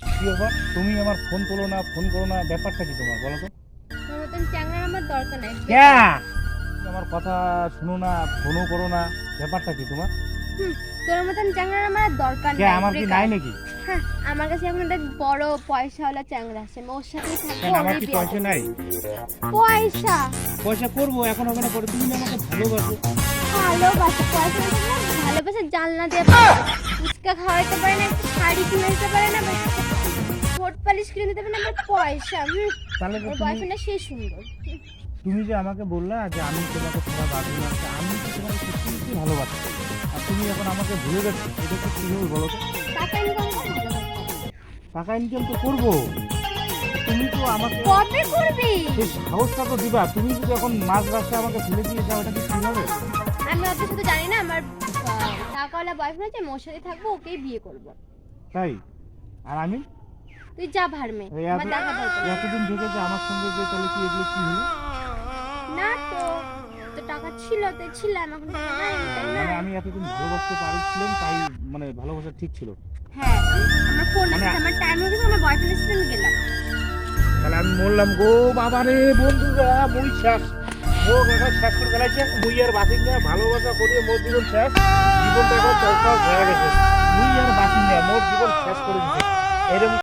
কি ব্যাপার, তুমি আমার ফোন তোলো না, ফোন করো না, ব্যাপারটা কি তোমার বলো তো? তোর মতন চ্যাংড়ার আমার দরকার নাই। ক্যা তুমি আমার কথা শুনো না, ফোনও করো না, ব্যাপারটা কি তোমার? হুম, তোর মতন চ্যাংড়ার আমার আর দরকার ক্যা নাই। আমার কি বেকার। নাই নাকি? হ্যাঁ, আমার কাছে এখন একটা বড় পয়সাওয়ালা চ্যাংড়া আছে, আমি ওর সাথেই থাকবো। কেন আমার ওরই কি বিয়ে পয়সা করবো। নাই? পয়সা পয়সা করবো, এখন হবে না পরে, তুমি না আমাকে ভালোবাসো। ভালোবাসা, পয়সা ভালোবাসা জানলা দিয়ে ফুচকা খাওয়াইতে পারে না, একটা শাড়ি কিনে দিতে পারে না, বা ঠোঁট পালিশ কিনে দিতে পারে না, আমার পয়সা। তাহলে তো ওর তুমি বয়ফ্রেন্ডটা সেই সুন্দর। তুমি যে আমাকে বললা যে আমি তোমাকে ছাড়া বাঁচবো না, তা আমি তো তোমাকে সত্যি সত্যি ভালোবাসি, আর তুমি এখন আমাকে ভুলে গেছো, এটা কি কি হবে বলো তো? টাকা ইনকাম করে ভালোবাসা। টাকা ইনকাম তো করবো, তুমি তো আমাকে কবে করবি? সেই সাহসটা তো দিবা। তুমি যদি এখন মাঝ রাস্তায় আমাকে ফেলে দিয়ে যাও, এটা কি ঠিক হবে? আমি অত শুধু জানি না, আমার টাকাওয়ালা বয়ফ্রেন্ড আছে, আমি ওর সাথে থাকবো, ওকেই বিয়ে করবো। তাই? আর আমি তুই যা ভার্মে, এই আমার দেখা দরকার নেই। এতদিন থেকে যে আমার সঙ্গে যে তাহলে কি এগুলো কি হলো? না তো, তো টাকা ছিল তো ছিলাম, এখন টাকা নাই, তাই না? মানে আমি এতদিন ভালোবাসতে পারছিলাম, তাই মানে ভালোবাসা ঠিক ছিল। হ্যাঁ, আমার ফোন মানে- এসেছে, আমার টাইম হয়ে গেছে, আমার বয়ফ্রেন্ডের সাথে আমি গেলাম। তাহলে আমি বললাম গো বাবা রে বন্ধুরা, মুই শেষ, মুখ এখন শেষ করে ফেলাইছে, মুই আর বাসিন্দা, ভালোবাসা করিয়ে মোর জীবন শেষ, জীবনটা এখন চলপাস হয়ে গেছে, মুই আর বাসিন্দা, মোর জীবন শেষ করে দিচ্ছে এরকম।